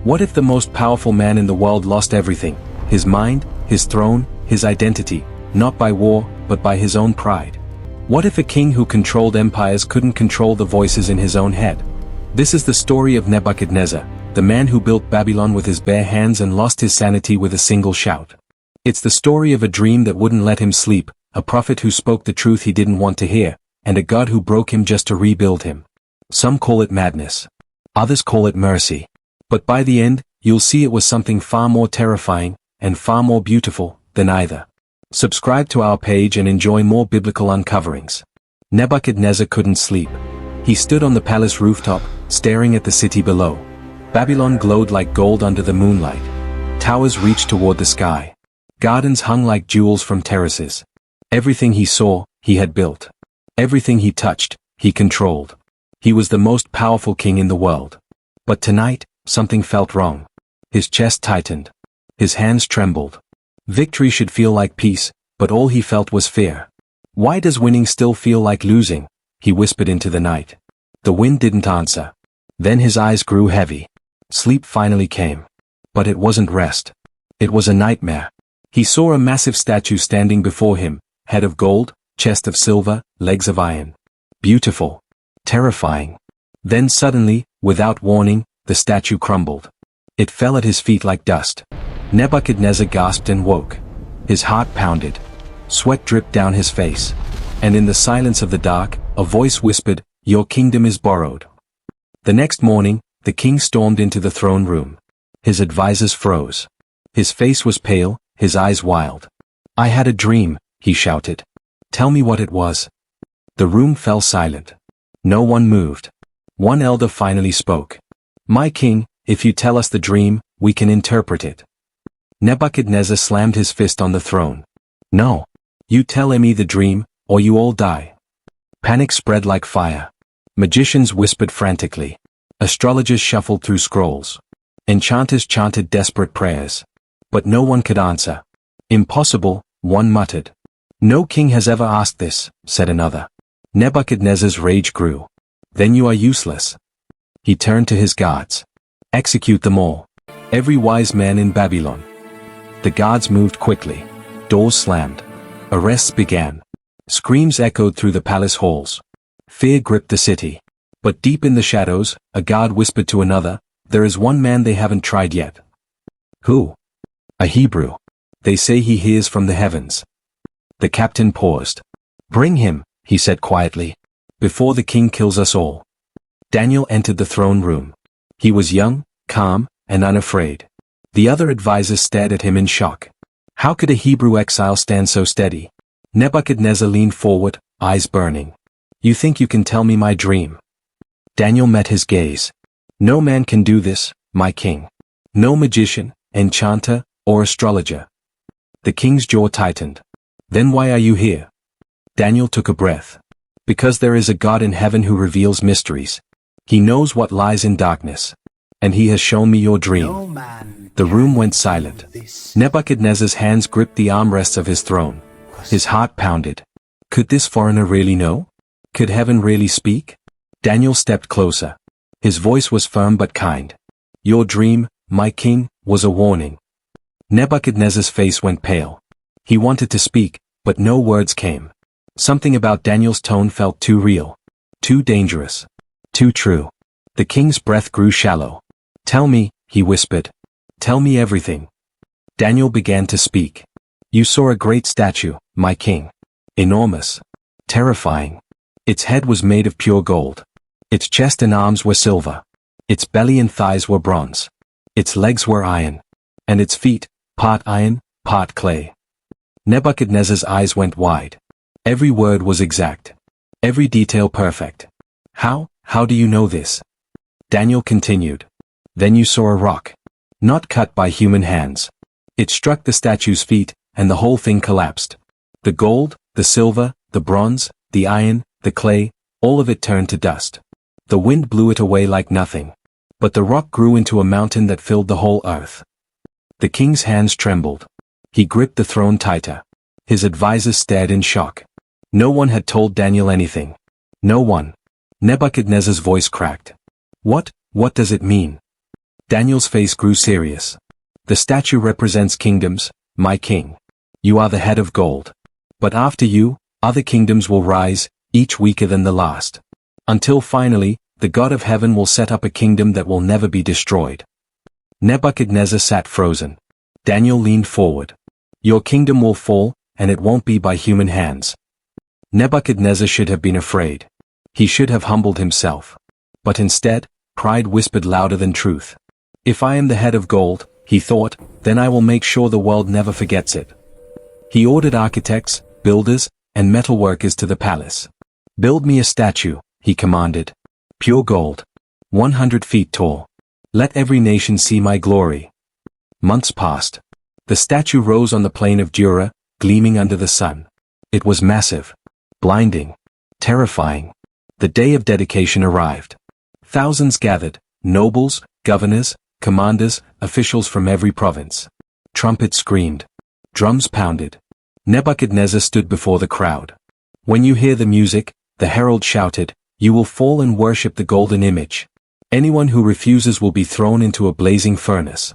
What if the most powerful man in the world lost everything? His mind, his throne, his identity, not by war, but by his own pride? What if a king who controlled empires couldn't control the voices in his own head? This is the story of Nebuchadnezzar, the man who built Babylon with his bare hands and lost his sanity with a single shout. It's the story of a dream that wouldn't let him sleep, a prophet who spoke the truth he didn't want to hear, and a God who broke him just to rebuild him. Some call it madness. Others call it mercy. But by the end, you'll see it was something far more terrifying, and far more beautiful, than either. Subscribe to our page and enjoy more biblical uncoverings. Nebuchadnezzar couldn't sleep. He stood on the palace rooftop, staring at the city below. Babylon glowed like gold under the moonlight. Towers reached toward the sky. Gardens hung like jewels from terraces. Everything he saw, he had built. Everything he touched, he controlled. He was the most powerful king in the world. But tonight, something felt wrong. His chest tightened. His hands trembled. Victory should feel like peace, but all he felt was fear. Why does winning still feel like losing? He whispered into the night. The wind didn't answer. Then his eyes grew heavy. Sleep finally came. But it wasn't rest. It was a nightmare. He saw a massive statue standing before him, head of gold, chest of silver, legs of iron. Beautiful. Terrifying. Then suddenly, without warning, the statue crumbled. It fell at his feet like dust. Nebuchadnezzar gasped and woke. His heart pounded. Sweat dripped down his face. And in the silence of the dark, a voice whispered, "Your kingdom is borrowed." The next morning, the king stormed into the throne room. His advisors froze. His face was pale, his eyes wild. "I had a dream," he shouted. "Tell me what it was." The room fell silent. No one moved. One elder finally spoke. "My king, if you tell us the dream, we can interpret it." Nebuchadnezzar slammed his fist on the throne. "No. You tell me the dream, or you all die." Panic spread like fire. Magicians whispered frantically. Astrologers shuffled through scrolls. Enchanters chanted desperate prayers. But no one could answer. "Impossible," one muttered. "No king has ever asked this," said another. Nebuchadnezzar's rage grew. "Then you are useless." He turned to his guards. "Execute them all. Every wise man in Babylon." The guards moved quickly. Doors slammed. Arrests began. Screams echoed through the palace halls. Fear gripped the city. But deep in the shadows, a guard whispered to another, "There is one man they haven't tried yet." "Who?" "A Hebrew. They say he hears from the heavens." The captain paused. "Bring him," he said quietly, "before the king kills us all." Daniel entered the throne room. He was young, calm, and unafraid. The other advisors stared at him in shock. How could a Hebrew exile stand so steady? Nebuchadnezzar leaned forward, eyes burning. "You think you can tell me my dream?" Daniel met his gaze. "No man can do this, my king. No magician, enchanter, or astrologer." The king's jaw tightened. "Then why are you here?" Daniel took a breath. "Because there is a God in heaven who reveals mysteries. He knows what lies in darkness. And he has shown me your dream." The room went silent. Nebuchadnezzar's hands gripped the armrests of his throne. His heart pounded. Could this foreigner really know? Could heaven really speak? Daniel stepped closer. His voice was firm but kind. "Your dream, my king, was a warning." Nebuchadnezzar's face went pale. He wanted to speak, but no words came. Something about Daniel's tone felt too real. Too dangerous. Too true. The king's breath grew shallow. "Tell me," he whispered. "Tell me everything." Daniel began to speak. "You saw a great statue, my king. Enormous. Terrifying. Its head was made of pure gold. Its chest and arms were silver. Its belly and thighs were bronze. Its legs were iron. And its feet, part iron, part clay." Nebuchadnezzar's eyes went wide. Every word was exact. Every detail perfect. How do you know this?" Daniel continued. "Then you saw a rock. Not cut by human hands. It struck the statue's feet, and the whole thing collapsed. The gold, the silver, the bronze, the iron, the clay, all of it turned to dust. The wind blew it away like nothing. But the rock grew into a mountain that filled the whole earth." The king's hands trembled. He gripped the throne tighter. His advisors stared in shock. No one had told Daniel anything. No one. Nebuchadnezzar's voice cracked. What does it mean?" Daniel's face grew serious. The statue represents kingdoms, my king. You are the head of gold. But after you, other kingdoms will rise, each weaker than the last. Until finally, the God of heaven will set up a kingdom that will never be destroyed. Nebuchadnezzar sat frozen. Daniel leaned forward. Your kingdom will fall, and it won't be by human hands. Nebuchadnezzar should have been afraid. He should have humbled himself. But instead, pride whispered louder than truth. If I am the head of gold, he thought, then I will make sure the world never forgets it. He ordered architects, builders, and metalworkers to the palace. Build me a statue, he commanded. Pure gold. 100 feet tall. Let every nation see my glory. Months passed. The statue rose on the plain of Dura, gleaming under the sun. It was massive. Blinding. Terrifying. The day of dedication arrived. Thousands gathered, nobles, governors, commanders, officials from every province. Trumpets screamed. Drums pounded. Nebuchadnezzar stood before the crowd. When you hear the music, the herald shouted, you will fall and worship the golden image. Anyone who refuses will be thrown into a blazing furnace.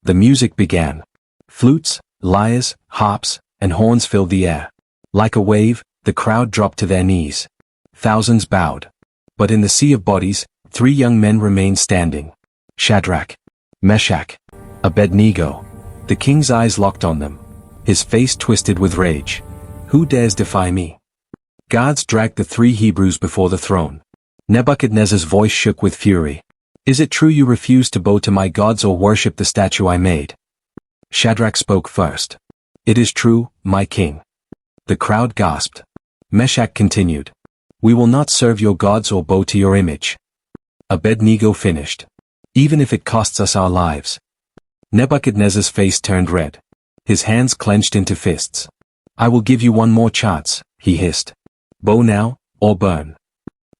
The music began. Flutes, lyres, harps, and horns filled the air. Like a wave, the crowd dropped to their knees. Thousands bowed. But in the sea of bodies, 3 young men remained standing. Shadrach, Meshach, Abednego. The king's eyes locked on them. His face twisted with rage. Who dares defy me? Guards dragged the 3 Hebrews before the throne. Nebuchadnezzar's voice shook with fury. Is it true you refuse to bow to my gods or worship the statue I made? Shadrach spoke first. It is true, my king. The crowd gasped. Meshach continued. We will not serve your gods or bow to your image. Abednego finished. Even if it costs us our lives. Nebuchadnezzar's face turned red. His hands clenched into fists. I will give you one more chance, he hissed. Bow now, or burn.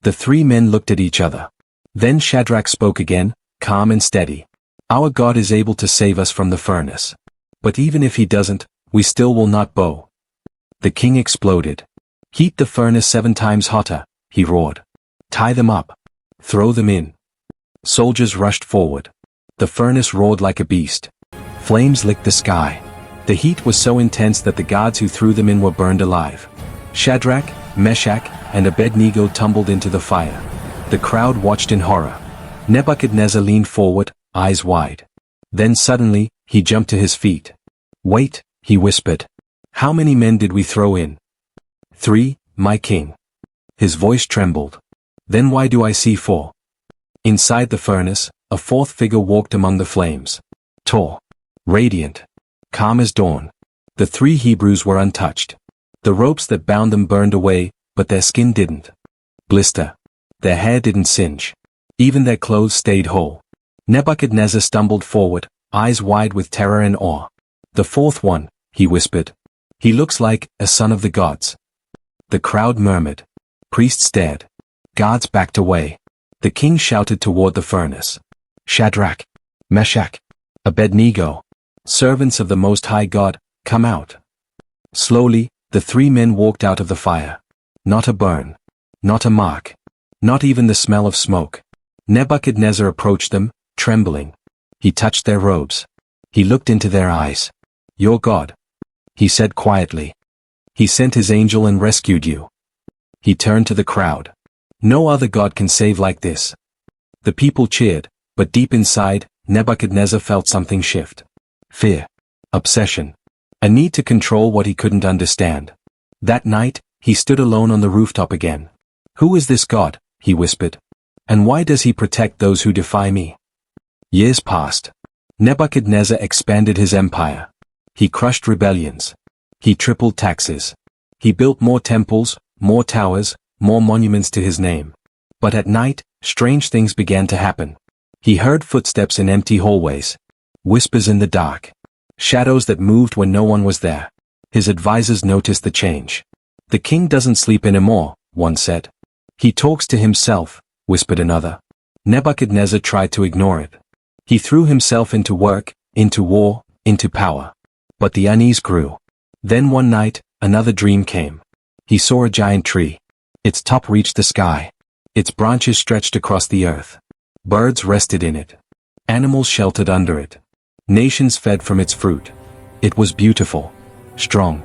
The 3 men looked at each other. Then Shadrach spoke again, calm and steady. Our God is able to save us from the furnace. But even if he doesn't, we still will not bow. The king exploded. Heat the furnace 7 times hotter, he roared. Tie them up. Throw them in. Soldiers rushed forward. The furnace roared like a beast. Flames licked the sky. The heat was so intense that the guards who threw them in were burned alive. Shadrach, Meshach, and Abednego tumbled into the fire. The crowd watched in horror. Nebuchadnezzar leaned forward, eyes wide. Then suddenly, he jumped to his feet. Wait, he whispered. How many men did we throw in? 3, my king. His voice trembled. Then why do I see 4? Inside the furnace, a 4th figure walked among the flames. Tall. Radiant. Calm as dawn. The 3 Hebrews were untouched. The ropes that bound them burned away, but their skin didn't blister. Their hair didn't singe. Even their clothes stayed whole. Nebuchadnezzar stumbled forward, eyes wide with terror and awe. The 4th one, he whispered. He looks like a son of the gods. The crowd murmured. Priests stared. Guards backed away. The king shouted toward the furnace. Shadrach, Meshach, Abednego, servants of the Most High God, come out. Slowly, the 3 men walked out of the fire. Not a burn. Not a mark. Not even the smell of smoke. Nebuchadnezzar approached them, trembling. He touched their robes. He looked into their eyes. Your God, he said quietly. He sent his angel and rescued you. He turned to the crowd. No other God can save like this. The people cheered, but deep inside, Nebuchadnezzar felt something shift. Fear. Obsession. A need to control what he couldn't understand. That night, he stood alone on the rooftop again. Who is this God? He whispered. And why does he protect those who defy me? Years passed. Nebuchadnezzar expanded his empire. He crushed rebellions. He tripled taxes. He built more temples, more towers, more monuments to his name. But at night, strange things began to happen. He heard footsteps in empty hallways. Whispers in the dark. Shadows that moved when no one was there. His advisors noticed the change. The king doesn't sleep anymore, one said. He talks to himself, whispered another. Nebuchadnezzar tried to ignore it. He threw himself into work, into war, into power. But the unease grew. Then one night, another dream came. He saw a giant tree. Its top reached the sky. Its branches stretched across the earth. Birds rested in it. Animals sheltered under it. Nations fed from its fruit. It was beautiful, strong,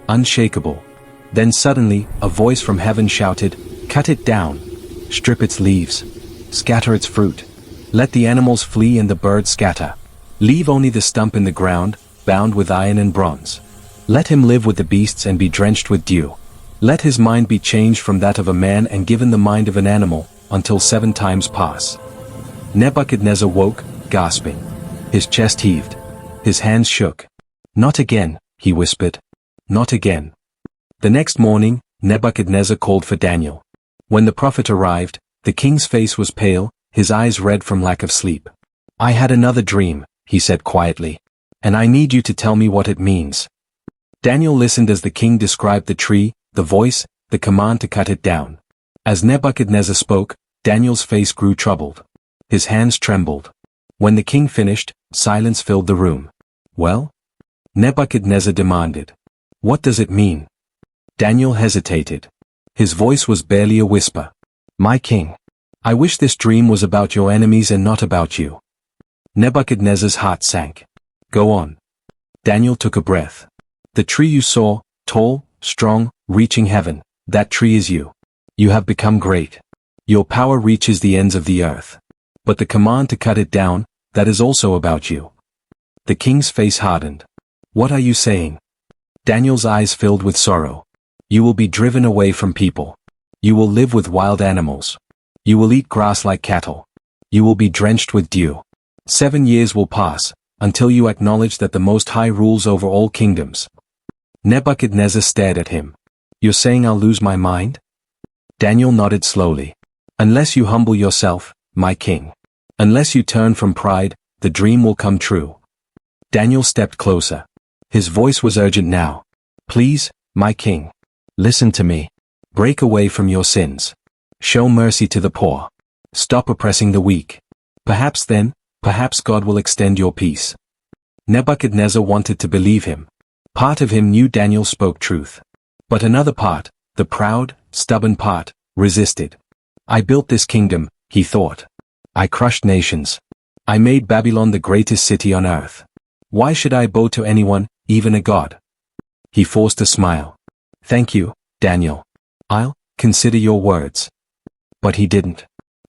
unshakable. Then suddenly, a voice from heaven shouted, "Cut it down. Strip its leaves. Scatter its fruit. Let the animals flee and the birds scatter. Leave only the stump in the ground, bound with iron and bronze. Let him live with the beasts and be drenched with dew. Let his mind be changed from that of a man and given the mind of an animal, until 7 times pass." Nebuchadnezzar woke, gasping. His chest heaved. His hands shook. "Not again," he whispered. "Not again." The next morning, Nebuchadnezzar called for Daniel. When the prophet arrived, the king's face was pale, his eyes red from lack of sleep. "I had another dream," he said quietly, "and I need you to tell me what it means." Daniel listened as the king described the tree, the voice, the command to cut it down. As Nebuchadnezzar spoke, Daniel's face grew troubled. His hands trembled. When the king finished, silence filled the room. "Well?" Nebuchadnezzar demanded. "What does it mean?" Daniel hesitated. His voice was barely a whisper. "My king, I wish this dream was about your enemies and not about you." Nebuchadnezzar's heart sank. "Go on." Daniel took a breath. "The tree you saw, tall, strong, reaching heaven, that tree is you. You have become great. Your power reaches the ends of the earth. But the command to cut it down, that is also about you." The king's face hardened. "What are you saying?" Daniel's eyes filled with sorrow. "You will be driven away from people. You will live with wild animals. You will eat grass like cattle. You will be drenched with dew. 7 years will pass, until you acknowledge that the Most High rules over all kingdoms." Nebuchadnezzar stared at him. "You're saying I'll lose my mind?" Daniel nodded slowly. "Unless you humble yourself, my king. Unless you turn from pride, the dream will come true." Daniel stepped closer. His voice was urgent now. "Please, my king. Listen to me. Break away from your sins. Show mercy to the poor. Stop oppressing the weak. Perhaps God will extend your peace." Nebuchadnezzar wanted to believe him. Part of him knew Daniel spoke truth. But another part, the proud, stubborn part, resisted. "I built this kingdom," he thought. "I crushed nations. I made Babylon the greatest city on earth. Why should I bow to anyone, even a god?" He forced a smile. "Thank you, Daniel. I'll consider your words." But he didn't.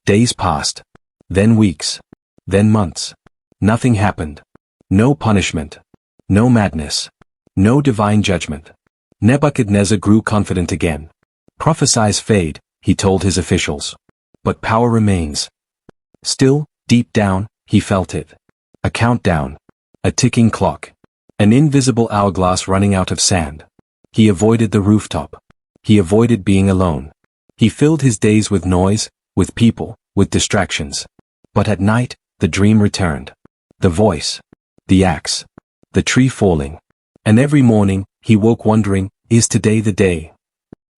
Days passed. Then weeks. Then months. Nothing happened. No punishment. No madness. No divine judgment. Nebuchadnezzar grew confident again. "Prophecies fade," he told his officials. "But power remains." Still, deep down, he felt it. A countdown. A ticking clock. An invisible hourglass running out of sand. He avoided the rooftop. He avoided being alone. He filled his days with noise, with people, with distractions. But at night, the dream returned. The voice. The axe. The tree falling. And every morning, he woke wondering, is today the day?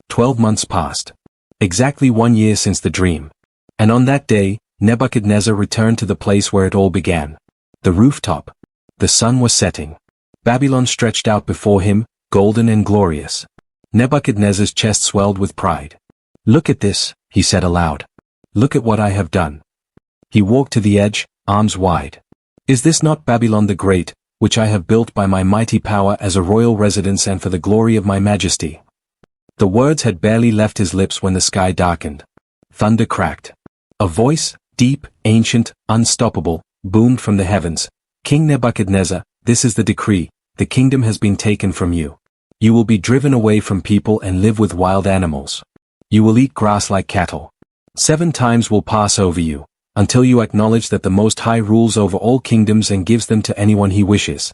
12 months passed. Exactly 1 year since the dream. And on that day, Nebuchadnezzar returned to the place where it all began. The rooftop. The sun was setting. Babylon stretched out before him, golden and glorious. Nebuchadnezzar's chest swelled with pride. "Look at this," he said aloud. "Look at what I have done." He walked to the edge, arms wide. "Is this not Babylon the Great, which I have built by my mighty power as a royal residence and for the glory of my majesty?" The words had barely left his lips when the sky darkened. Thunder cracked. A voice, deep, ancient, unstoppable, boomed from the heavens. "King Nebuchadnezzar, this is the decree, the kingdom has been taken from you. You will be driven away from people and live with wild animals. You will eat grass like cattle. 7 times will pass over you, until you acknowledge that the Most High rules over all kingdoms and gives them to anyone he wishes."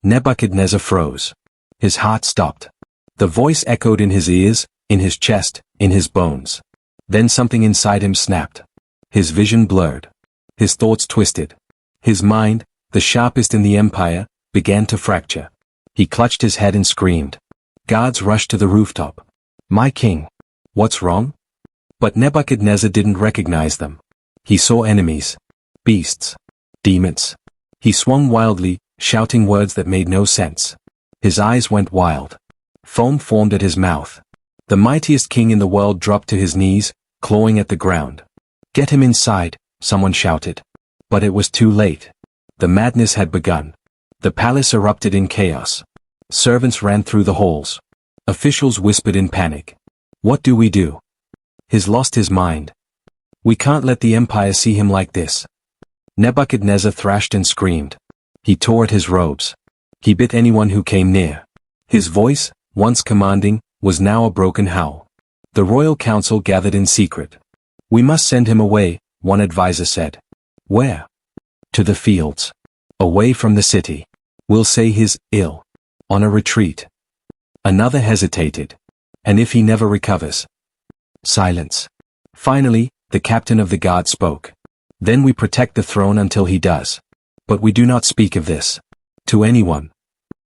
Nebuchadnezzar froze. His heart stopped. The voice echoed in his ears, in his chest, in his bones. Then something inside him snapped. His vision blurred. His thoughts twisted. His mind, the sharpest in the empire, began to fracture. He clutched his head and screamed. Guards rushed to the rooftop. "My king. What's wrong?" But Nebuchadnezzar didn't recognize them. He saw enemies. Beasts. Demons. He swung wildly, shouting words that made no sense. His eyes went wild. Foam formed at his mouth. The mightiest king in the world dropped to his knees, clawing at the ground. "Get him inside," someone shouted. But it was too late. The madness had begun. The palace erupted in chaos. Servants ran through the halls. Officials whispered in panic. What do we do? He's lost his mind. We can't let the empire see him like this. Nebuchadnezzar thrashed and screamed. He tore at his robes. He bit anyone who came near. His voice, once commanding, was now a broken howl. The royal council gathered in secret. We must send him away, one advisor said. Where? To the fields. Away from the city. We'll say he's ill. On a retreat. Another hesitated. And if he never recovers? Silence. Finally, the captain of the guard spoke. Then we protect the throne until he does. But we do not speak of this. To anyone.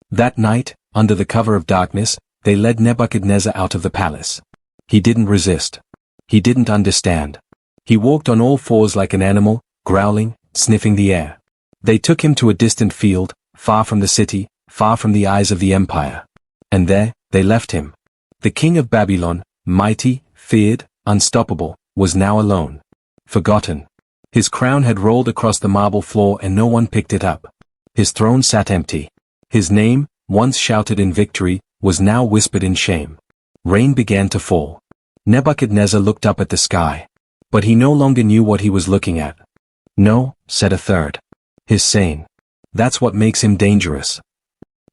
That night, under the cover of darkness, they led Nebuchadnezzar out of the palace. He didn't resist. He didn't understand. He walked on all fours like an animal, growling, sniffing the air. They took him to a distant field, far from the city, far from the eyes of the empire. And there, they left him. The king of Babylon, mighty, feared, unstoppable, was now alone. Forgotten. His crown had rolled across the marble floor and no one picked it up. His throne sat empty. His name, once shouted in victory, was now whispered in shame. Rain began to fall. Nebuchadnezzar looked up at the sky. But he no longer knew what he was looking at. No, said a third. He's sane. That's what makes him dangerous.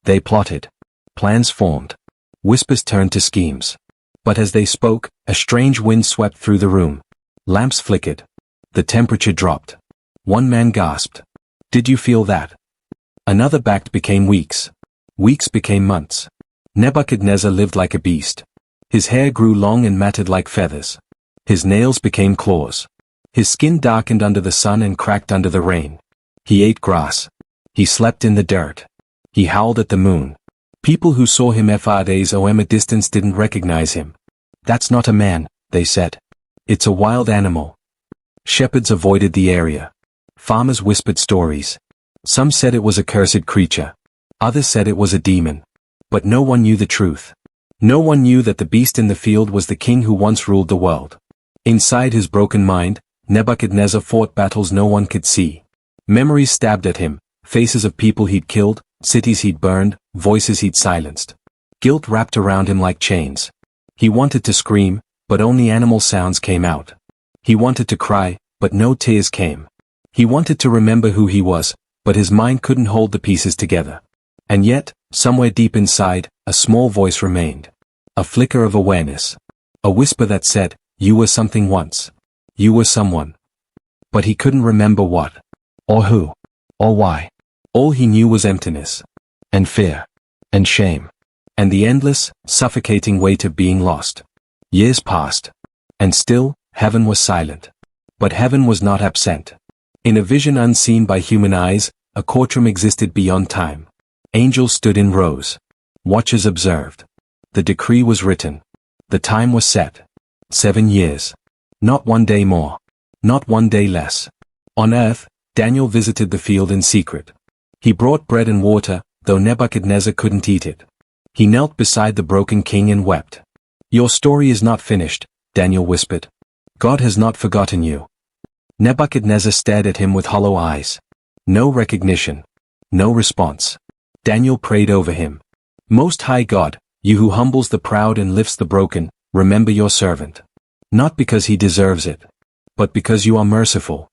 They plotted. Plans formed. Whispers turned to schemes. But as they spoke, a strange wind swept through the room. Lamps flickered. The temperature dropped. One man gasped. Did you feel that? Another backed became weeks. Weeks became months. Nebuchadnezzar lived like a beast. His hair grew long and matted like feathers. His nails became claws. His skin darkened under the sun and cracked under the rain. He ate grass. He slept in the dirt. He howled at the moon. People who saw him from a distance didn't recognize him. That's not a man, they said. It's a wild animal. Shepherds avoided the area. Farmers whispered stories. Some said it was a cursed creature. Others said it was a demon. But no one knew the truth. No one knew that the beast in the field was the king who once ruled the world. Inside his broken mind, Nebuchadnezzar fought battles no one could see. Memories stabbed at him, faces of people he'd killed, cities he'd burned, voices he'd silenced. Guilt wrapped around him like chains. He wanted to scream, but only animal sounds came out. He wanted to cry, but no tears came. He wanted to remember who he was, but his mind couldn't hold the pieces together. And yet, somewhere deep inside, a small voice remained. A flicker of awareness. A whisper that said, you were something once. You were someone. But he couldn't remember what. Or who. Or why. All he knew was emptiness. And fear. And shame. And the endless, suffocating weight of being lost. Years passed. And still, heaven was silent. But heaven was not absent. In a vision unseen by human eyes, a courtroom existed beyond time. Angels stood in rows. Watchers observed. The decree was written. The time was set. 7 years. Not 1 day more. Not 1 day less. On earth, Daniel visited the field in secret. He brought bread and water, though Nebuchadnezzar couldn't eat it. He knelt beside the broken king and wept. Your story is not finished, Daniel whispered. God has not forgotten you. Nebuchadnezzar stared at him with hollow eyes. No recognition. No response. Daniel prayed over him. Most High God, you who humbles the proud and lifts the broken, remember your servant. Not because he deserves it, but because you are merciful.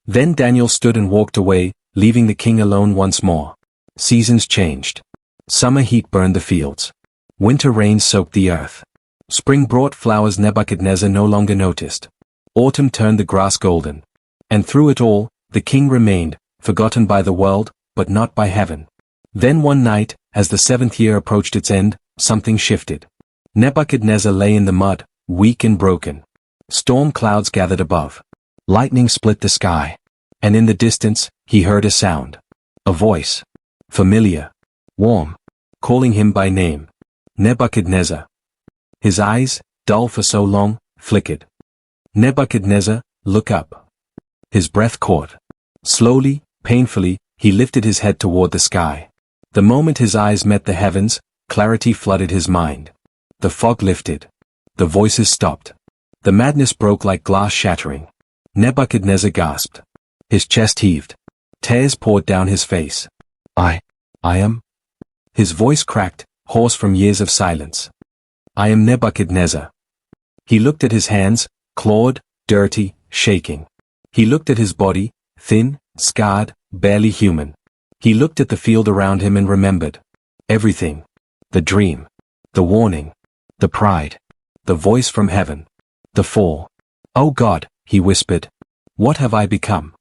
Then Daniel stood and walked away, leaving the king alone once more. Seasons changed. Summer heat burned the fields. Winter rains soaked the earth. Spring brought flowers Nebuchadnezzar no longer noticed. Autumn turned the grass golden. And through it all, the king remained, forgotten by the world, but not by heaven. Then one night, as the 7th year approached its end, something shifted. Nebuchadnezzar lay in the mud, weak and broken. Storm clouds gathered above. Lightning split the sky. And in the distance, he heard a sound. A voice. Familiar. Warm. Calling him by name. Nebuchadnezzar. His eyes, dull for so long, flickered. Nebuchadnezzar, look up. His breath caught. Slowly, painfully, he lifted his head toward the sky. The moment his eyes met the heavens, clarity flooded his mind. The fog lifted. The voices stopped. The madness broke like glass shattering. Nebuchadnezzar gasped. His chest heaved. Tears poured down his face. I am? His voice cracked, hoarse from years of silence. I am Nebuchadnezzar. He looked at his hands, clawed, dirty, shaking. He looked at his body, thin, scarred, barely human. He looked at the field around him and remembered. Everything. The dream. The warning. The pride. The voice from heaven. The fall. Oh God, he whispered. What have I become?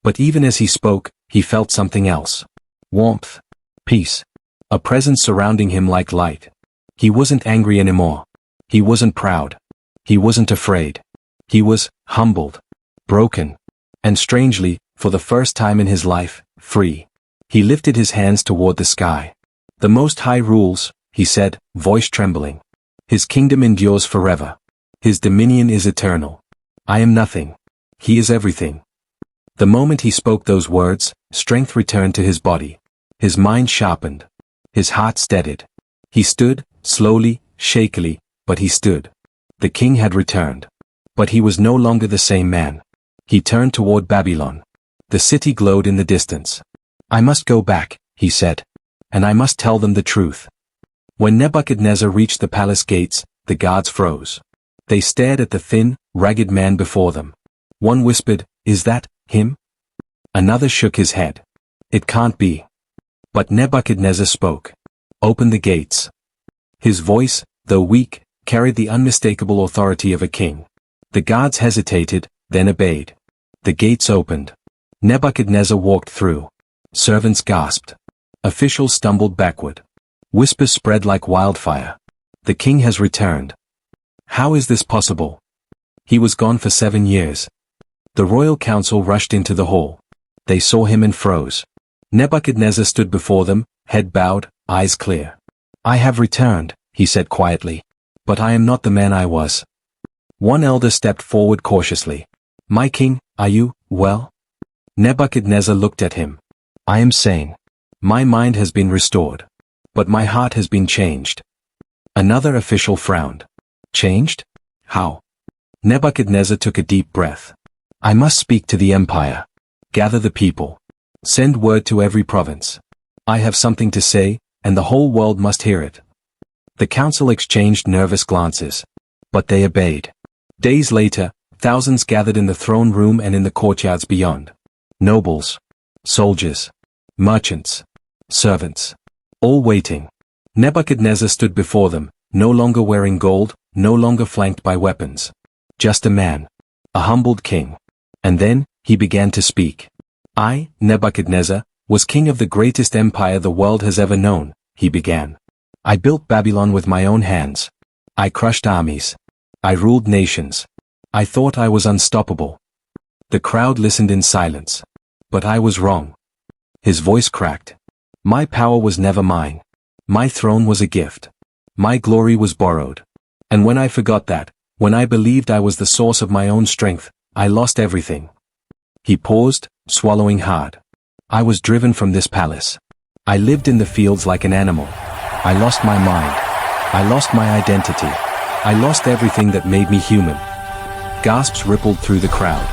But even as he spoke, he felt something else. Warmth. Peace. A presence surrounding him like light. He wasn't angry anymore. He wasn't proud. He wasn't afraid. He was humbled. Broken. And strangely, for the first time in his life, free. He lifted his hands toward the sky. The Most High rules, he said, voice trembling. His kingdom endures forever. His dominion is eternal. I am nothing. He is everything. The moment he spoke those words, strength returned to his body. His mind sharpened. His heart steadied. He stood, slowly, shakily, but he stood. The king had returned. But he was no longer the same man. He turned toward Babylon. The city glowed in the distance. I must go back, he said. And I must tell them the truth. When Nebuchadnezzar reached the palace gates, the guards froze. They stared at the thin, ragged man before them. One whispered, "Is that him?" Another shook his head. "It can't be." But Nebuchadnezzar spoke. "Open the gates." His voice, though weak, carried the unmistakable authority of a king. The guards hesitated, then obeyed. The gates opened. Nebuchadnezzar walked through. Servants gasped. Officials stumbled backward. Whispers spread like wildfire. The king has returned. How is this possible? He was gone for 7 years. The royal council rushed into the hall. They saw him and froze. Nebuchadnezzar stood before them, head bowed, eyes clear. "I have returned," he said quietly. "But I am not the man I was." One elder stepped forward cautiously. "My king, are you well?" Nebuchadnezzar looked at him. "I am sane. My mind has been restored. But my heart has been changed." Another official frowned. "Changed? How?" Nebuchadnezzar took a deep breath. "I must speak to the empire. Gather the people. Send word to every province. I have something to say, and the whole world must hear it." The council exchanged nervous glances. But they obeyed. Days later, thousands gathered in the throne room and in the courtyards beyond. Nobles. Soldiers. Merchants. Servants. All waiting. Nebuchadnezzar stood before them, no longer wearing gold, no longer flanked by weapons. Just a man. A humbled king. And then, he began to speak. "I, Nebuchadnezzar, was king of the greatest empire the world has ever known," he began. "I built Babylon with my own hands. I crushed armies. I ruled nations. I thought I was unstoppable." The crowd listened in silence. But I was wrong. His voice cracked. My power was never mine. My throne was a gift. My glory was borrowed. And when I forgot that, when I believed I was the source of my own strength, I lost everything. He paused, swallowing hard. I was driven from this palace. I lived in the fields like an animal. I lost my mind. I lost my identity. I lost everything that made me human. Gasps rippled through the crowd.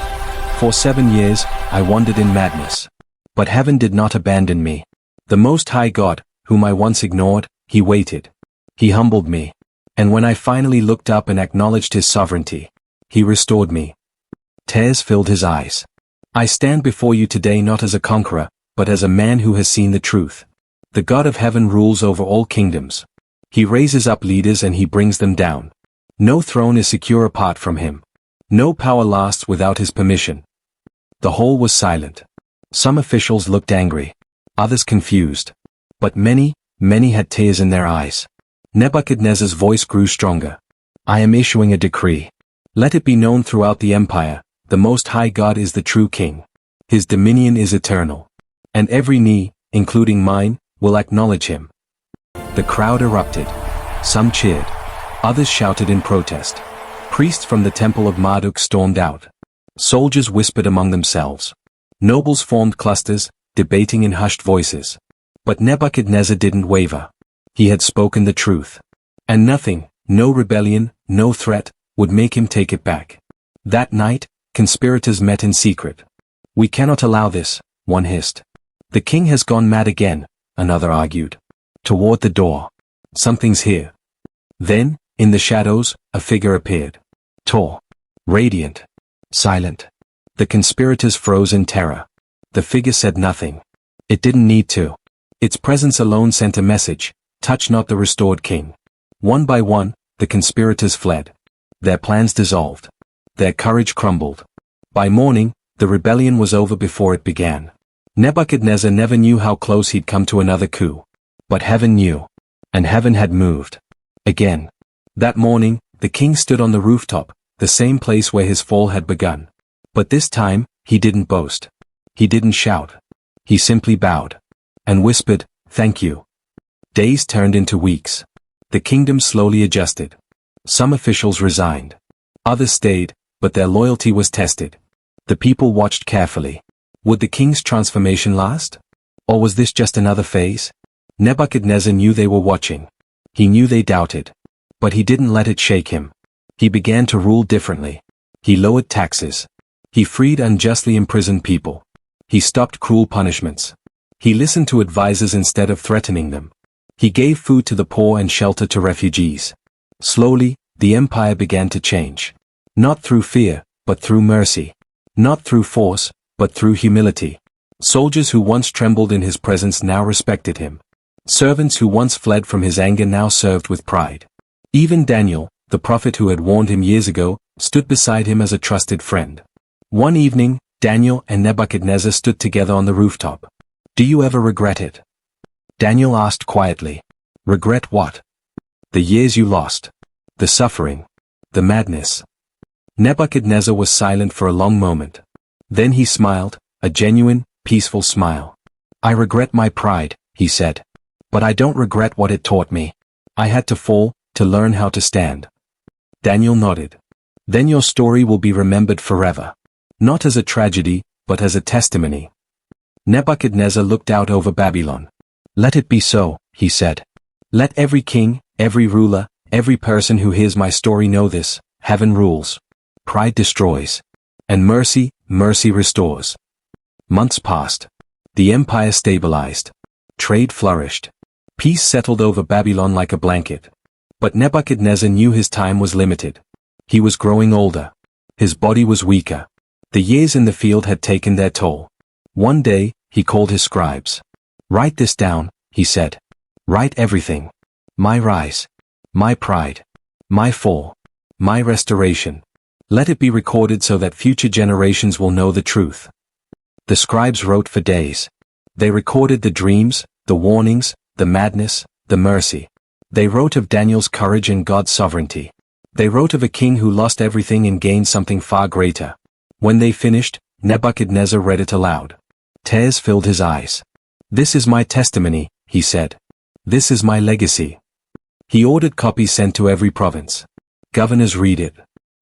For 7 years, I wandered in madness. But heaven did not abandon me. The Most High God, whom I once ignored, he waited. He humbled me. And when I finally looked up and acknowledged his sovereignty, he restored me. Tears filled his eyes. I stand before you today not as a conqueror, but as a man who has seen the truth. The God of heaven rules over all kingdoms. He raises up leaders and he brings them down. No throne is secure apart from him. No power lasts without his permission. The hall was silent. Some officials looked angry. Others confused. But many had tears in their eyes. Nebuchadnezzar's voice grew stronger. "I am issuing a decree. Let it be known throughout the empire, the Most High God is the true king. His dominion is eternal. And every knee, including mine, will acknowledge him." The crowd erupted. Some cheered. Others shouted in protest. Priests from the temple of Marduk stormed out. Soldiers whispered among themselves. Nobles formed clusters, debating in hushed voices. But Nebuchadnezzar didn't waver. He had spoken the truth. And nothing, no rebellion, no threat, would make him take it back. That night, conspirators met in secret. "We cannot allow this," one hissed. "The king has gone mad again," another argued. Toward the door. "Something's here." Then, in the shadows, a figure appeared. Tall. Radiant. Silent. The conspirators froze in terror. The figure said nothing. It didn't need to. Its presence alone sent a message: touch not the restored king. One by one, the conspirators fled. Their plans dissolved. Their courage crumbled. By morning, the rebellion was over before it began. Nebuchadnezzar never knew how close he'd come to another coup. But heaven knew. And heaven had moved. Again. That morning, the king stood on the rooftop, the same place where his fall had begun. But this time, he didn't boast. He didn't shout. He simply bowed. And whispered, "Thank you." Days turned into weeks. The kingdom slowly adjusted. Some officials resigned. Others stayed, but their loyalty was tested. The people watched carefully. Would the king's transformation last? Or was this just another phase? Nebuchadnezzar knew they were watching. He knew they doubted. But he didn't let it shake him. He began to rule differently. He lowered taxes. He freed unjustly imprisoned people. He stopped cruel punishments. He listened to advisors instead of threatening them. He gave food to the poor and shelter to refugees. Slowly, the empire began to change. Not through fear, but through mercy. Not through force, but through humility. Soldiers who once trembled in his presence now respected him. Servants who once fled from his anger now served with pride. Even Daniel, the prophet who had warned him years ago, stood beside him as a trusted friend. One evening, Daniel and Nebuchadnezzar stood together on the rooftop. "Do you ever regret it?" Daniel asked quietly. "Regret what?" "The years you lost. The suffering. The madness." Nebuchadnezzar was silent for a long moment. Then he smiled, a genuine, peaceful smile. "I regret my pride," he said. "But I don't regret what it taught me. I had to fall, to learn how to stand." Daniel nodded. "Then your story will be remembered forever. Not as a tragedy, but as a testimony." Nebuchadnezzar looked out over Babylon. "Let it be so," he said. "Let every king, every ruler, every person who hears my story know this: heaven rules. Pride destroys. And mercy, mercy restores." Months passed. The empire stabilized. Trade flourished. Peace settled over Babylon like a blanket. But Nebuchadnezzar knew his time was limited. He was growing older. His body was weaker. The years in the field had taken their toll. One day, he called his scribes. "Write this down," he said. "Write everything. My rise. My pride. My fall. My restoration. Let it be recorded so that future generations will know the truth." The scribes wrote for days. They recorded the dreams, the warnings, the madness, the mercy. They wrote of Daniel's courage and God's sovereignty. They wrote of a king who lost everything and gained something far greater. When they finished, Nebuchadnezzar read it aloud. Tears filled his eyes. "This is my testimony," he said. "This is my legacy." He ordered copies sent to every province. Governors read it.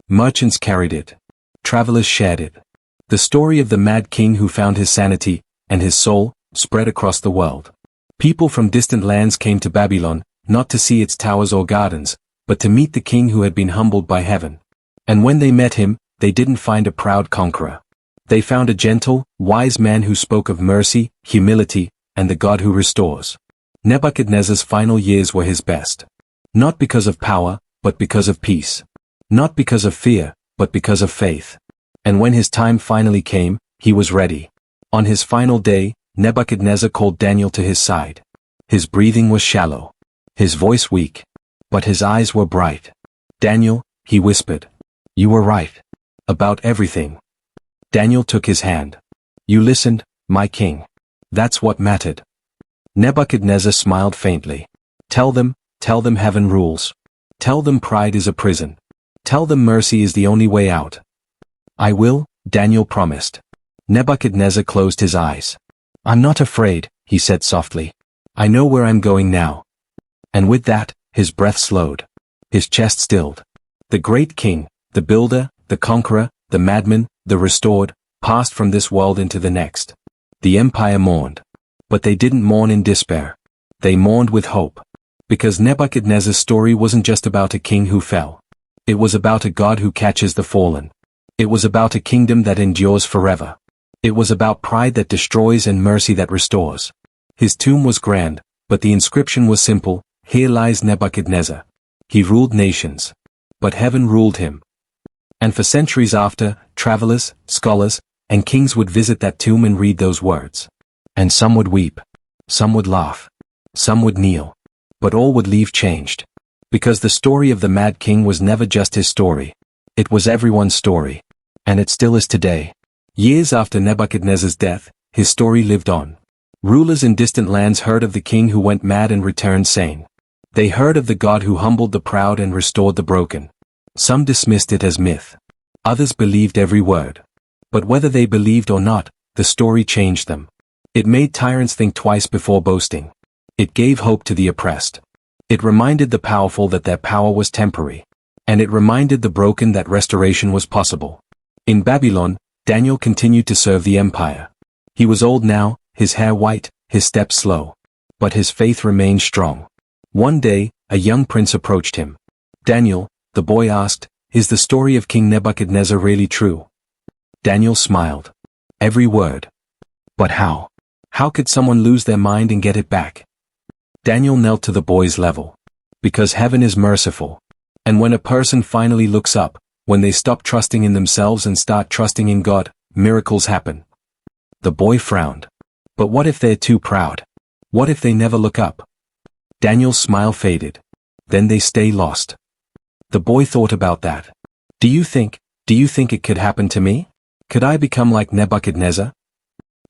Merchants carried it. Travelers shared it. The story of the mad king who found his sanity, and his soul, spread across the world. People from distant lands came to Babylon, not to see its towers or gardens, but to meet the king who had been humbled by heaven. And when they met him, they didn't find a proud conqueror. They found a gentle, wise man who spoke of mercy, humility, and the God who restores. Nebuchadnezzar's final years were his best. Not because of power, but because of peace. Not because of fear, but because of faith. And when his time finally came, he was ready. On his final day, Nebuchadnezzar called Daniel to his side. His breathing was shallow. His voice weak. But his eyes were bright. "Daniel," he whispered. "You were right. About everything." Daniel took his hand. "You listened, my king. That's what mattered." Nebuchadnezzar smiled faintly. Tell them heaven rules. Tell them pride is a prison. Tell them mercy is the only way out." "I will," Daniel promised. Nebuchadnezzar closed his eyes. "I'm not afraid," he said softly. "I know where I'm going now." And with that, his breath slowed. His chest stilled. The great king, the builder, the conqueror, the madman, the restored, passed from this world into the next. The empire mourned. But they didn't mourn in despair. They mourned with hope. Because Nebuchadnezzar's story wasn't just about a king who fell. It was about a God who catches the fallen. It was about a kingdom that endures forever. It was about pride that destroys and mercy that restores. His tomb was grand, but the inscription was simple: "Here lies Nebuchadnezzar. He ruled nations. But heaven ruled him." And for centuries after, travelers, scholars, and kings would visit that tomb and read those words. And some would weep. Some would laugh. Some would kneel. But all would leave changed. Because the story of the Mad King was never just his story. It was everyone's story. And it still is today. Years after Nebuchadnezzar's death, his story lived on. Rulers in distant lands heard of the king who went mad and returned sane. They heard of the God who humbled the proud and restored the broken. Some dismissed it as myth. Others believed every word. But whether they believed or not, the story changed them. It made tyrants think twice before boasting. It gave hope to the oppressed. It reminded the powerful that their power was temporary. And it reminded the broken that restoration was possible. In Babylon, Daniel continued to serve the empire. He was old now, his hair white, his steps slow. But his faith remained strong. One day, a young prince approached him. "Daniel," the boy asked, "is the story of King Nebuchadnezzar really true?" Daniel smiled. "Every word." "But how? How could someone lose their mind and get it back?" Daniel knelt to the boy's level. "Because heaven is merciful. And when a person finally looks up, when they stop trusting in themselves and start trusting in God, miracles happen." The boy frowned. "But what if they're too proud? What if they never look up?" Daniel's smile faded. "Then they stay lost." The boy thought about that. Do you think it could happen to me? Could I become like Nebuchadnezzar?"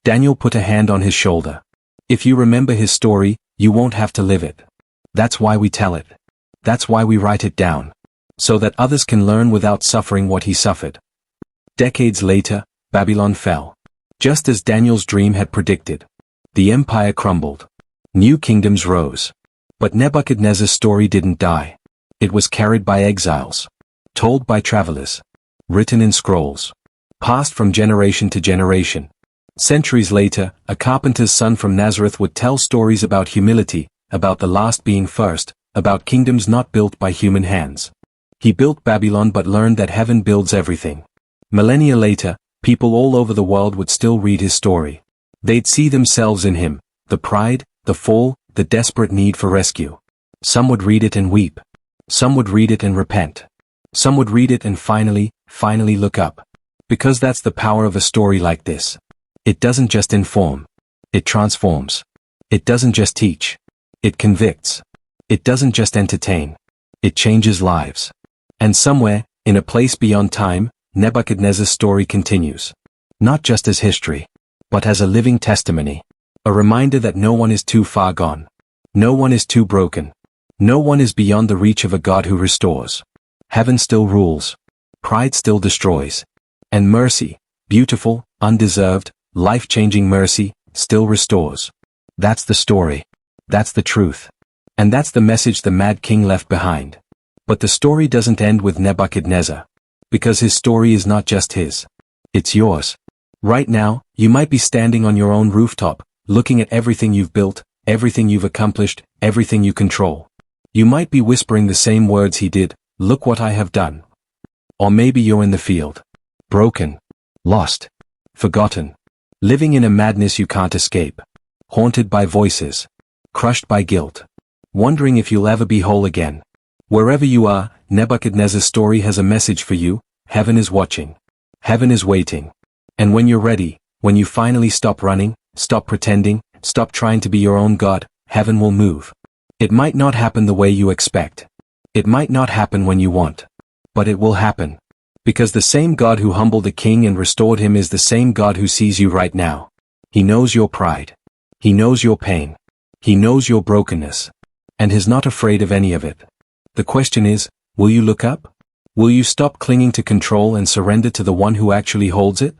Daniel put a hand on his shoulder. "If you remember his story, you won't have to live it. That's why we tell it. That's why we write it down. So that others can learn without suffering what he suffered." Decades later, Babylon fell. Just as Daniel's dream had predicted. The empire crumbled. New kingdoms rose. But Nebuchadnezzar's story didn't die. It was carried by exiles. Told by travelers. Written in scrolls. Passed from generation to generation. Centuries later, a carpenter's son from Nazareth would tell stories about humility, about the last being first, about kingdoms not built by human hands. He built Babylon but learned that heaven builds everything. Millennia later, people all over the world would still read his story. They'd see themselves in him, the pride, the fall, the desperate need for rescue. Some would read it and weep. Some would read it and repent. Some would read it and finally look up. Because that's the power of a story like this. It doesn't just inform. It transforms. It doesn't just teach. It convicts. It doesn't just entertain. It changes lives. And somewhere, in a place beyond time, Nebuchadnezzar's story continues. Not just as history, but as a living testimony. A reminder that no one is too far gone. No one is too broken. No one is beyond the reach of a God who restores. Heaven still rules. Pride still destroys. And mercy, beautiful, undeserved, life-changing mercy, still restores. That's the story. That's the truth. And that's the message the Mad King left behind. But the story doesn't end with Nebuchadnezzar. Because his story is not just his. It's yours. Right now, you might be standing on your own rooftop, looking at everything you've built, everything you've accomplished, everything you control. You might be whispering the same words he did, "Look what I have done." Or maybe you're in the field. Broken. Lost. Forgotten. Living in a madness you can't escape. Haunted by voices. Crushed by guilt. Wondering if you'll ever be whole again. Wherever you are, Nebuchadnezzar's story has a message for you. Heaven is watching. Heaven is waiting. And when you're ready, when you finally stop running, stop pretending, stop trying to be your own God, heaven will move. It might not happen the way you expect. It might not happen when you want. But it will happen. Because the same God who humbled the king and restored him is the same God who sees you right now. He knows your pride. He knows your pain. He knows your brokenness. And is not afraid of any of it. The question is, will you look up? Will you stop clinging to control and surrender to the one who actually holds it?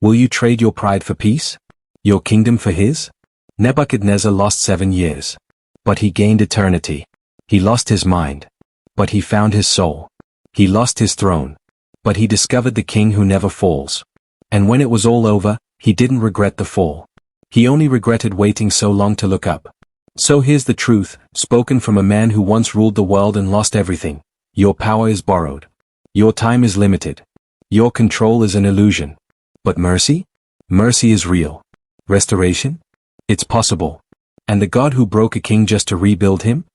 Will you trade your pride for peace? Your kingdom for his? Nebuchadnezzar lost 7 years. But he gained eternity. He lost his mind. But he found his soul. He lost his throne. But he discovered the king who never falls. And when it was all over, he didn't regret the fall. He only regretted waiting so long to look up. So here's the truth, spoken from a man who once ruled the world and lost everything. Your power is borrowed. Your time is limited. Your control is an illusion. But mercy? Mercy is real. Restoration? It's possible. And the God who broke a king just to rebuild him?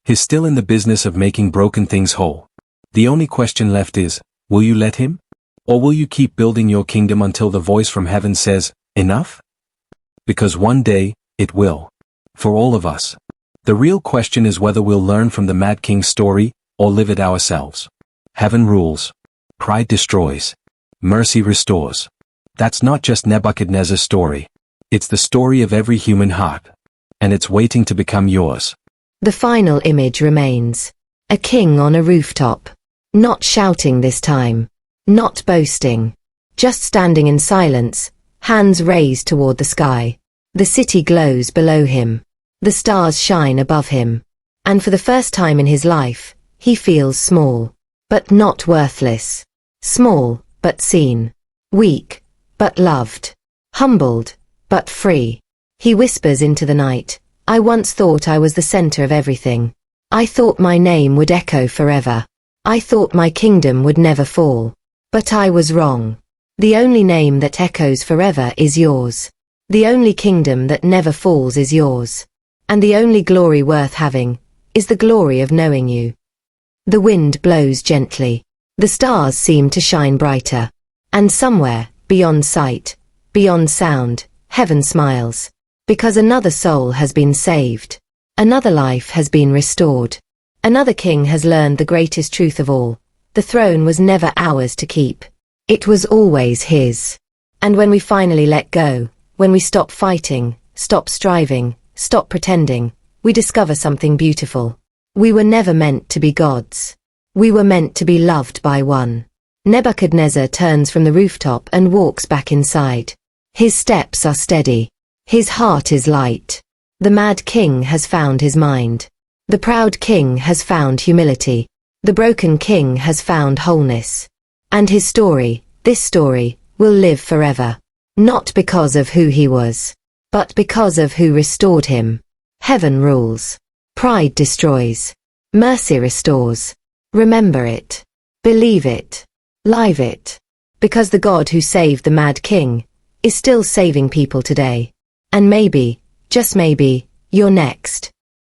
He's still in the business of making broken things whole. The only question left is, will you let him? Or will you keep building your kingdom until the voice from heaven says, enough? Because one day, it will. For all of us. The real question is whether we'll learn from the Mad King's story, or live it ourselves. Heaven rules. Pride destroys. Mercy restores. That's not just Nebuchadnezzar's story. It's the story of every human heart. And it's waiting to become yours. The final image remains. A king on a rooftop. Not shouting this time. Not boasting. Just standing in silence, hands raised toward the sky. The city glows below him. The stars shine above him. And for the first time in his life, he feels small, but not worthless. Small, but seen. Weak, but loved. Humbled, but free. He whispers into the night, I once thought I was the center of everything. I thought my name would echo forever. I thought my kingdom would never fall. But I was wrong. The only name that echoes forever is yours. The only kingdom that never falls is yours. And the only glory worth having is the glory of knowing you. The wind blows gently. The stars seem to shine brighter. And somewhere, beyond sight, beyond sound, heaven smiles. Because another soul has been saved. Another life has been restored. Another king has learned the greatest truth of all. The throne was never ours to keep. It was always his. And when we finally let go, when we stop fighting, stop striving, stop pretending, we discover something beautiful. We were never meant to be gods. We were meant to be loved by one. Nebuchadnezzar turns from the rooftop and walks back inside. His steps are steady. His heart is light. The Mad King has found his mind. The proud king has found humility. The broken king has found wholeness. And his story, this story, will live forever. Not because of who he was, but because of who restored him. Heaven rules. Pride destroys. Mercy restores. Remember it. Believe it. Live it. Because the God who saved the Mad King is still saving people today. And maybe, just maybe, you're next.